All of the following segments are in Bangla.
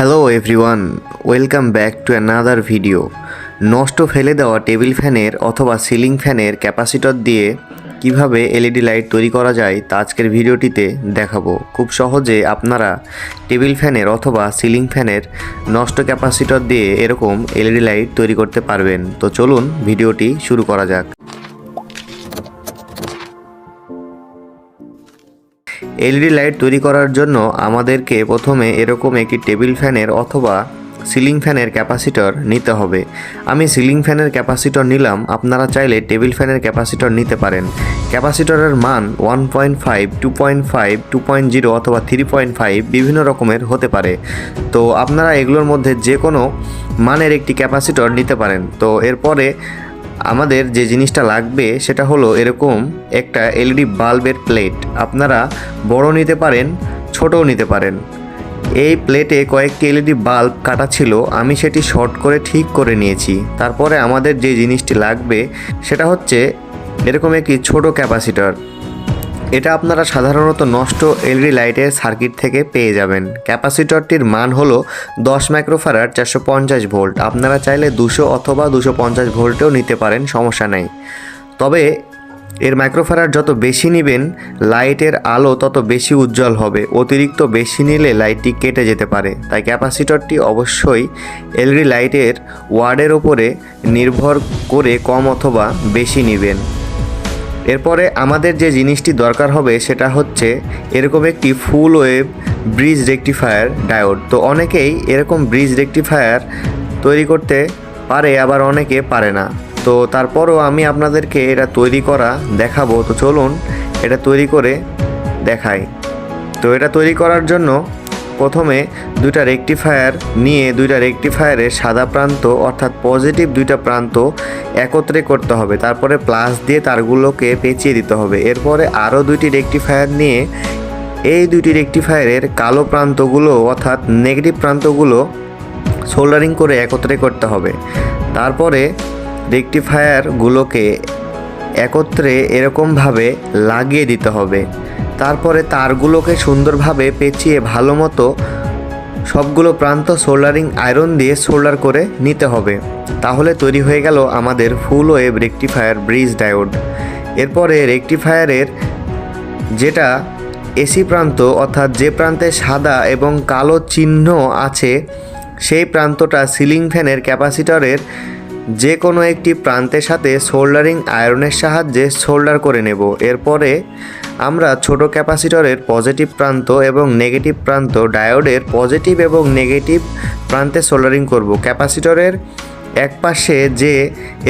Hello everyone, welcome back to another video. নষ্ট ফেলে দেওয়া টেবিল ফ্যানের অথবা সিলিং ফ্যানের ক্যাপাসিটর দিয়ে কিভাবে এলইডি লাইট তৈরি করা যায় তা আজকের ভিডিওটিতে দেখাবো। খুব সহজে আপনারা টেবিল ফ্যানের অথবা সিলিং ফ্যানের নষ্ট ক্যাপাসিটর দিয়ে এরকম এলইডি লাইট তৈরি করতে পারবেন। তো চলুন ভিডিওটি শুরু করা যাক। এলইডি লাইট তৈরি করার জন্য আমাদেরকে প্রথমে এরকম একটি টেবিল ফ্যানের অথবা সিলিং ফ্যানের ক্যাপাসিটর নিতে হবে। আমি সিলিং ফ্যানের ক্যাপাসিটর নিলাম, আপনারা চাইলে টেবিল ফ্যানের ক্যাপাসিটর নিতে পারেন। ক্যাপাসিটরের মান 1.5, 2.5, 2.0 অথবা 3.5 বিভিন্ন রকমের হতে পারে। তো আপনারা এগুলোর মধ্যে যে কোনো মানের একটি ক্যাপাসিটর নিতে পারেন। তো এরপরে আমাদের যে জিনিসটা লাগবে সেটা হলো এরকম একটা এলইডি বাল্বের প্লেট। আপনারা বড় নিতে পারেন, ছোটও নিতে পারেন। এই প্লেটে কয়েকটি এলইডি বাল্ব কাটা ছিল, আমি সেটি শর্ট করে ঠিক করে নিয়েছি। তারপরে আমাদের যে জিনিসটি লাগবে সেটা হচ্ছে এরকম একটি ছোট ক্যাপাসিটর। এটা আপনারা সাধারণত নষ্ট এলইডি লাইটের সার্কিট থেকে পেয়ে যাবেন। ক্যাপাসিটরটির মান হলো 10 মাইক্রোফ্যারাড 450 ভোল্ট। আপনারা চাইলে 200 অথবা 250 ভোল্টেও নিতে পারেন, সমস্যা নেই। তবে এর মাইক্রোফ্যারাড যত বেশি নেবেন লাইটের আলো তত বেশি উজ্জ্বল হবে। অতিরিক্ত বেশি নিলে লাইটটি কেটে যেতে পারে। তাই ক্যাপাসিটরটি অবশ্যই এলইডি লাইটের ওয়ার্ডের ওপরে নির্ভর করে কম অথবা বেশি নেবেন। এরপরে আমাদের যে জিনিসটি দরকার হবে সেটা হচ্ছে এরকম একটি ফুল ওয়েভ ব্রিজ রেকটিফায়ার ডায়োড। তো অনেকেই এরকম ব্রিজ রেকটিফায়ার তৈরি করতে পারে, আবার অনেকে পারে না। তো তারপরও আমি আপনাদেরকে এটা তৈরি করা দেখাবো। তো চলুন এটা তৈরি করে দেখাই। তো এটা তৈরি করার জন্য প্রথমে দুইটা রেকটিফায়ার নিয়ে দুইটা রেকটিফায়ারের সাদা প্রান্ত অর্থাৎ পজিটিভ দুইটা প্রান্ত একত্রে করতে হবে। তারপরে প্লাস দিয়ে তারগুলোকে পেঁচিয়ে দিতে হবে। এরপরে আরও দুইটি রেকটিফায়ার নিয়ে এই দুইটি রেকটিফায়ারের কালো প্রান্তগুলো অর্থাৎ নেগেটিভ প্রান্তগুলো সোল্ডারিং করে একত্রে করতে হবে। তারপরে রেকটিফায়ারগুলোকে একত্রে এরকমভাবে লাগিয়ে দিতে হবে। তারপরে তারগুলোকে সুন্দরভাবে পেঁচিয়ে ভালো মতো সবগুলো প্রান্ত সোল্ডারিং আয়রন দিয়ে সোল্ডার করে নিতে হবে। তাহলে তৈরি হয়ে গেল আমাদের ফুল ওয়েভ রেকটিফায়ার ব্রিজ ডায়োড। এরপরে রেকটিফায়ারের যেটা এসি প্রান্ত অর্থাৎ যে প্রান্তে সাদা এবং কালো চিহ্ন আছে সেই প্রান্তটা সিলিং ফ্যানের ক্যাপাসিটরের যে কোনো একটি প্রান্তের সাথে সোল্ডারিং আয়রনের সাহায্যে সোল্ডার করে নেব। এরপরে আমরা ছোট ক্যাপাসিটরের পজিটিভ প্রান্ত এবং নেগেটিভ প্রান্ত ডায়োডের পজিটিভ এবং নেগেটিভ প্রান্তে সোল্ডারিং করব। ক্যাপাসিটরের এক পাশে যে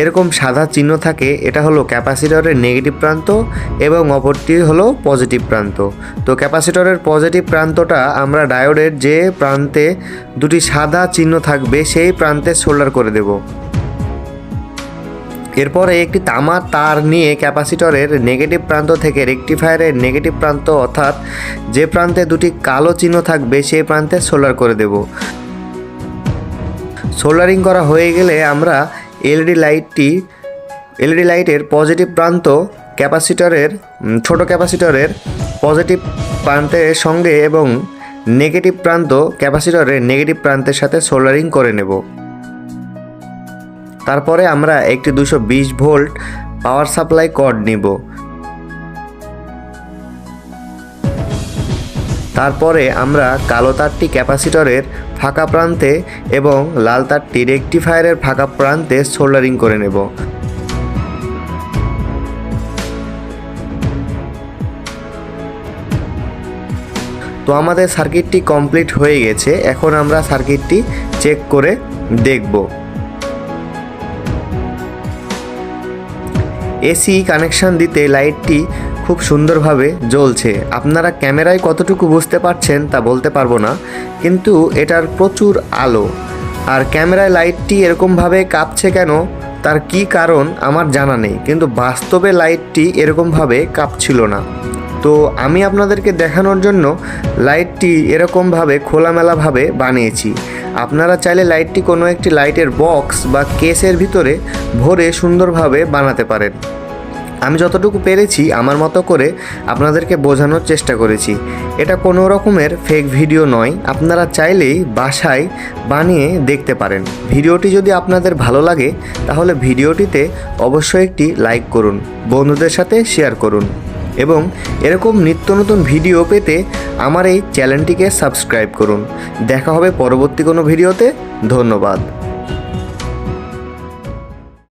এরকম সাদা চিহ্ন থাকে এটা হলো ক্যাপাসিটরের নেগেটিভ প্রান্ত এবং অপরটি হলো পজিটিভ প্রান্ত। তো ক্যাপাসিটরের পজিটিভ প্রান্তটা আমরা ডায়োডের যে প্রান্তে দুটি সাদা চিহ্ন থাকবে সেই প্রান্তে সোল্ডার করে দেব। এরপরে একটি তামার তার নিয়ে ক্যাপাসিটরের নেগেটিভ প্রান্ত থেকে রেকটিফায়ারের নেগেটিভ প্রান্ত অর্থাৎ যে প্রান্তে দুটি কালো চিহ্ন থাকবে সেই প্রান্তে সোল্ডার করে দেব। সোল্ডারিং করা হয়ে গেলে আমরা এলইডি লাইটের পজিটিভ প্রান্ত ক্যাপাসিটরের ছোট ক্যাপাসিটরের পজিটিভ প্রান্তের সঙ্গে এবং নেগেটিভ প্রান্ত ক্যাপাসিটরের নেগেটিভ প্রান্তের সাথে সোল্ডারিং করে নেব। তারপরে আমরা একটি 220 ভোল্ট পাওয়ার সাপ্লাই কর্ড নিব। তারপরে আমরা কালো তারটি ক্যাপাসিটরের ফাঁকা প্রান্তে এবং লাল তারটি রেকটিফায়ারের ফাঁকা প্রান্তে সোল্ডারিং করে নেব। তো আমাদের সার্কিটটি কমপ্লিট হয়ে গেছে। এখন আমরা সার্কিটটি চেক করে দেখব। এসি কানেকশান দিতে লাইটটি খুব সুন্দরভাবে জ্বলছে। আপনারা ক্যামেরায় কতটুকু বুঝতে পারছেন তা বলতে পারবো না, কিন্তু এটার প্রচুর আলো। আর ক্যামেরায় লাইটটি এরকমভাবে কাঁপছে কেন তার কি কারণ আমার জানা নেই, কিন্তু বাস্তবে লাইটটি এরকমভাবে কাঁপছিল না। তো আমি আপনাদেরকে দেখানোর জন্য লাইটটি এরকমভাবে খোলামেলাভাবে বানিয়েছি। আপনারা চাইলে লাইটটি কোনো একটি লাইটের বক্স বা কেসের ভিতরে ভরে সুন্দরভাবে বানাতে পারেন। আমি যতটুকু পেরেছি আমার মতো করে আপনাদেরকে বোঝানোর চেষ্টা করেছি। এটা কোনো রকমের ফেক ভিডিও নয়, আপনারা চাইলেই বাসায় বানিয়ে দেখতে পারেন। ভিডিওটি যদি আপনাদের ভালো লাগে তাহলে ভিডিওটিতে অবশ্যই একটি লাইক করুন, বন্ধুদের সাথে শেয়ার করুন এবং এরকম নিত্য নতুন ভিডিও পেতে আমার এই চ্যানেলটিকে সাবস্ক্রাইব করুন। দেখা হবে পরবর্তী কোনো ভিডিওতে। ধন্যবাদ।